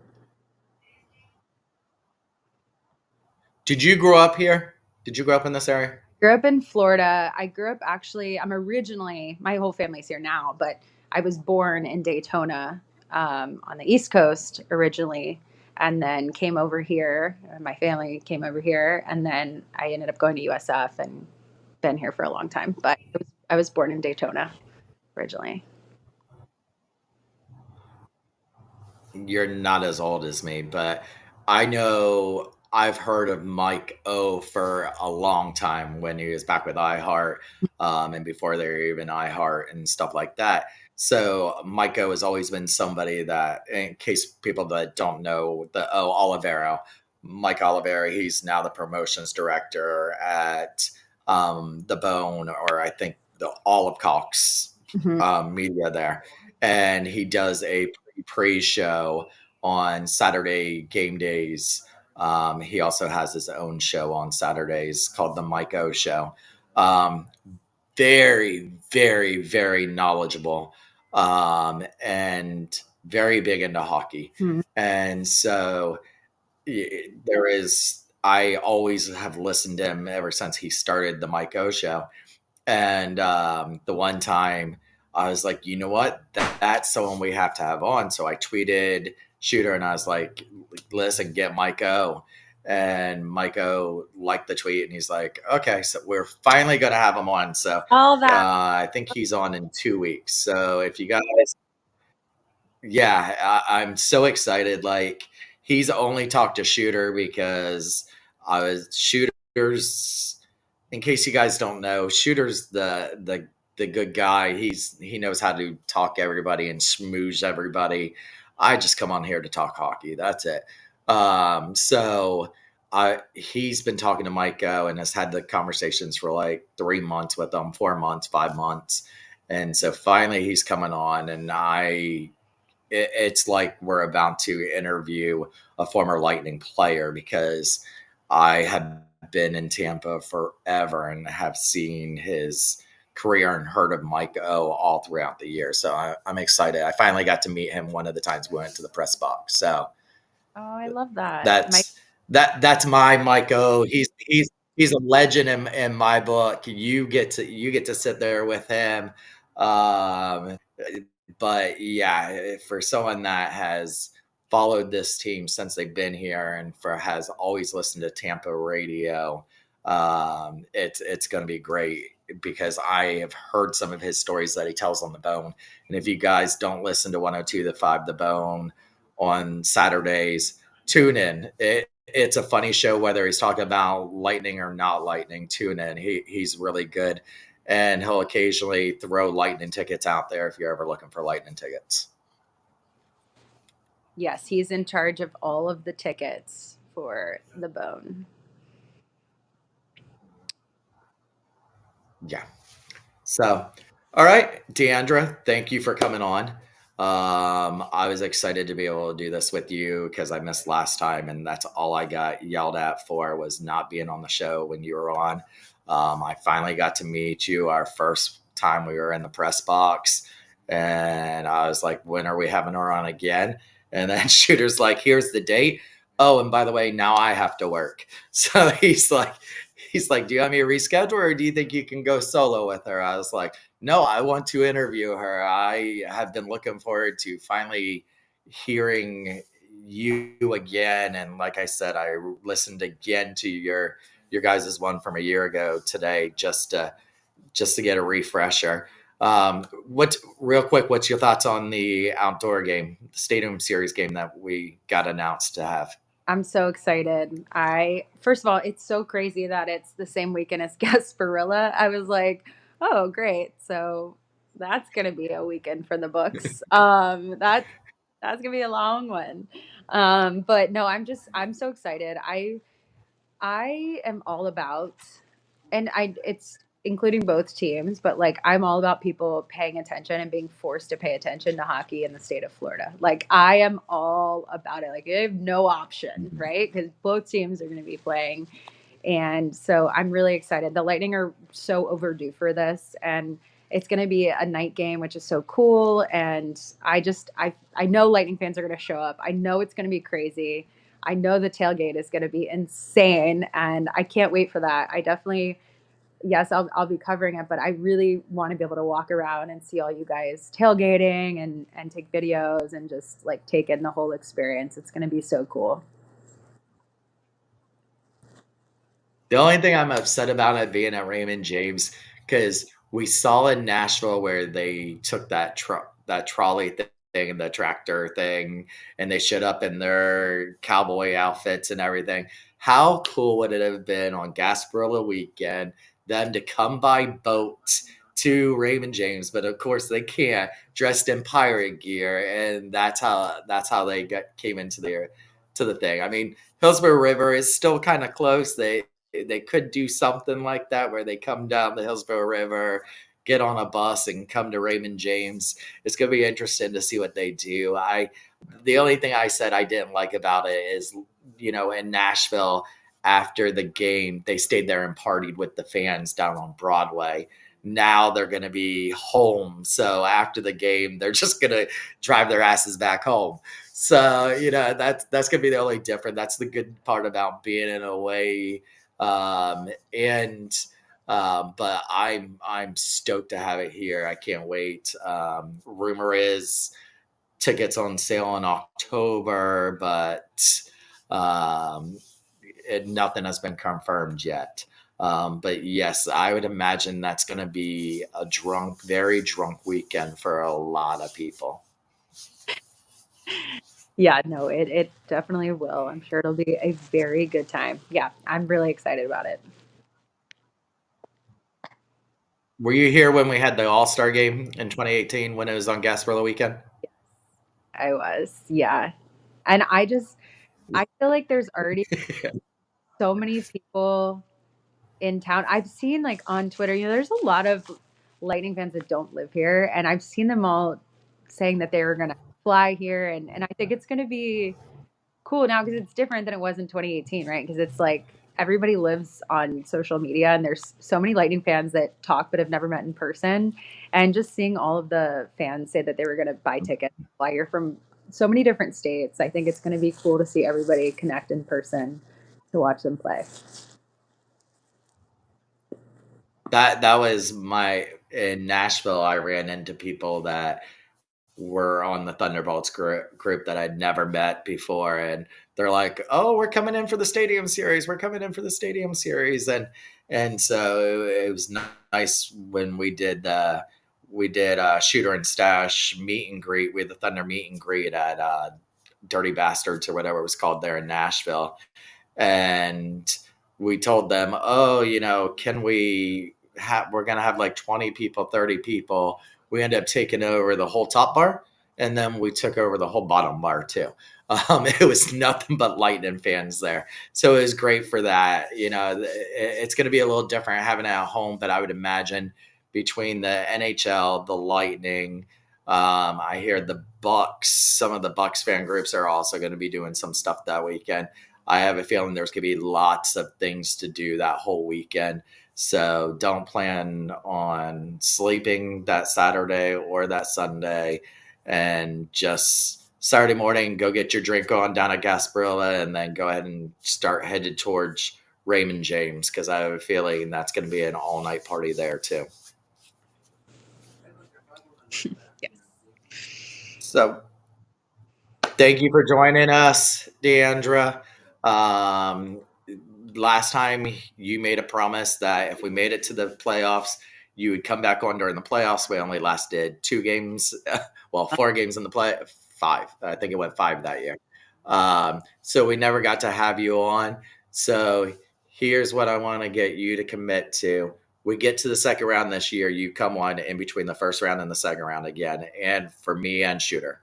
Did you grow up here? Did you grow up in this area? grew up in Florida. I grew up actually, my whole family's here now, but I was born in Daytona, on the East Coast originally, and then came over here. My family came over here, and then I ended up going to USF and been here for a long time. But I was born in Daytona originally. You're not as old as me, but I know I've heard of Mike O for a long time when he was back with iHeart, and before they were even iHeart and stuff like that. So Mike O has always been somebody that, in case people that don't know, Olivero, Mike Olivero, he's now the promotions director at the Bone, or I think the Olive Cox Mhm. media there, and he does a pre-show on Saturday game days. He also has his own show on Saturdays called the Mike O Show. Um, very, very, very knowledgeable, and very big into hockey. Mhm. And so there is, I always have listened to him ever since he started the Mike O Show. And the one time I was like, you know what? That's someone we have to have on. So I tweeted Shooter and I was like, listen, get Mike O. And Mike O liked the tweet and he's like, okay, so we're finally going to have him on. So All that. I think he's on in 2 weeks. So if you guys, yeah, I'm so excited. Like, he's only talked to Shooter because I was Shooter's. In case you guys don't know, Shooter's the good guy. He knows how to talk everybody and smooze everybody. I just come on here to talk hockey. That's it. So he's been talking to Mike O and has had the conversations for like 3 months with him, 4 months, 5 months, and so finally he's coming on, and it's like we're about to interview a former Lightning player, because I have been in Tampa forever and have seen his career and heard of Mike O all throughout the year. So I'm excited. I finally got to meet him one of the times we went to the press box. So Oh, I love that. that's my Mike O. He's a legend in my book. You get to sit there with him. Um, but yeah, for someone that has followed this team since they've been here and for has always listened to Tampa radio, it's going to be great because I have heard some of his stories that he tells on the Bone. And if you guys don't listen to 102 the 5 the Bone on Saturdays, tune in. It's a funny show whether he's talking about lightning or not lightning. Tune in. He's really good, and he'll occasionally throw lightning tickets out there if you're ever looking for lightning tickets. Yes, he's in charge of all of the tickets for the Bone. Yeah. So, all right, Deandra, thank you for coming on. I was excited to be able to do this with you because I missed last time, and that's all I got yelled at for was not being on the show when you were on. I finally got to meet you our first time we were in the press box, and I was like, "When are we having her on again?" And then Shooter's like, "Here's the date. Oh, and by the way, now I have to work." So he's like, "Do you want me to reschedule, or do you think you can go solo with her?" I was like, "No, I want to interview her. I have been looking forward to finally hearing you again." And like I said, I listened again to your guys' one from a year ago today just to get a refresher. What real quick? What's your thoughts on the outdoor game, the Stadium Series game that we got announced to have? I'm so excited. I First of all, it's so crazy that it's the same weekend as Gasparilla. I was like, oh great. So that's gonna be a weekend for the books. That's gonna be a long one. But no, I'm so excited. I am all about, and it's including both teams, but like I'm all about people paying attention and being forced to pay attention to hockey in the state of Florida. Like I am all about it. Like I have no option, right? Because both teams are going to be playing, and so I'm really excited. The Lightning are so overdue for this, and it's going to be a night game, which is so cool. And I know Lightning fans are going to show up. I know it's going to be crazy. I know the tailgate is going to be insane, and I can't wait for that. I definitely, yes, I'll be covering it, but I really want to be able to walk around and see all you guys tailgating and take videos and just like take in the whole experience. It's going to be so cool. The only thing I'm upset about it being at Raymond James because we saw in Nashville where they took that trolley thing and the tractor thing, and they showed up in their cowboy outfits and everything. How cool would it have been on Gasparilla weekend them to come by boat to Raymond James? But of course they can't, dressed in pirate gear, and that's how they came into the thing. I mean, Hillsborough River is still kind of close. They could do something like that where they come down the Hillsborough River, get on a bus, and come to Raymond James. It's going to be interesting to see what they do. The only thing I said I didn't like about it is, in Nashville after the game, they stayed there and partied with the fans down on Broadway. Now they're going to be home. So after the game, they're just going to drive their asses back home. So, that's going to be the only difference. That's the good part about being in a way and but I'm stoked to have it here. I can't wait. Rumor is tickets on sale in October, but nothing has been confirmed yet. But yes, I would imagine that's going to be a very drunk weekend for a lot of people. Yeah, no, it definitely will. I'm sure it'll be a very good time. Yeah, I'm really excited about it. Were you here when we had the All-Star game in 2018 when it was on Gasparilla weekend? I was, yeah. And I feel like there's already so many people in town. I've seen like on Twitter, there's a lot of Lightning fans that don't live here, and I've seen them all saying that they were gonna fly here, and I think it's gonna be cool now because it's different than it was in 2018, right? Because it's like everybody lives on social media, and there's so many Lightning fans that talk but have never met in person. And just seeing all of the fans say that they were going to buy tickets, fly here from so many different states, I think it's going to be cool to see everybody connect in person to watch them play. That was in Nashville. I ran into people that were on the Thunderbolts group that I'd never met before, and they're like, "Oh, we're coming in for the Stadium Series. We're coming in for the Stadium Series," and so it was nice when we did a Shooter and Stash meet and greet. We had the Thunder meet and greet at Dirty Bastards or whatever it was called there in Nashville, and we told them, "Oh, can we have? We're gonna have like 20 people, 30 people." We ended up taking over the whole top bar, and then we took over the whole bottom bar too. It was nothing but Lightning fans there, so it was great for that. It's going to be a little different having it at home, but I would imagine between the NHL, the Lightning, I hear the Bucks. Some of the Bucks fan groups are also going to be doing some stuff that weekend. I have a feeling there's going to be lots of things to do that whole weekend. So don't plan on sleeping that Saturday or that Sunday, and just Saturday morning, go get your drink on down at Gasparilla, and then go ahead and start headed towards Raymond James, because I have a feeling that's going to be an all-night party there too. Yes. So thank you for joining us, Deandra. Last time you made a promise that if we made it to the playoffs, you would come back on during the playoffs. We only lasted 2 games, 4 games in the 5. I think it went 5 that year. So we never got to have you on. So here's what I want to get you to commit to. We get to the second round this year, you come on in between the first round and the second round again, and for me and Shooter.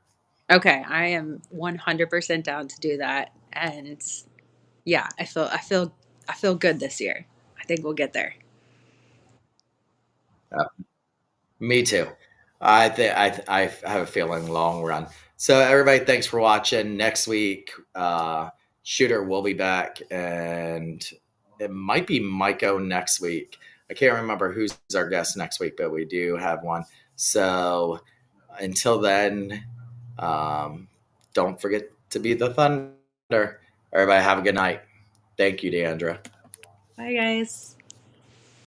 Okay, I am 100% down to do that. And yeah, I feel good this year. I think we'll get there. Me too. I think I have a feeling long run. So everybody, thanks for watching. Next week, Shooter will be back, and it might be Maiko next week. I can't remember who's our guest next week, but we do have one. So until then, don't forget to be the Thunder. Everybody have a good night. Thank you, Deandra. Bye, guys.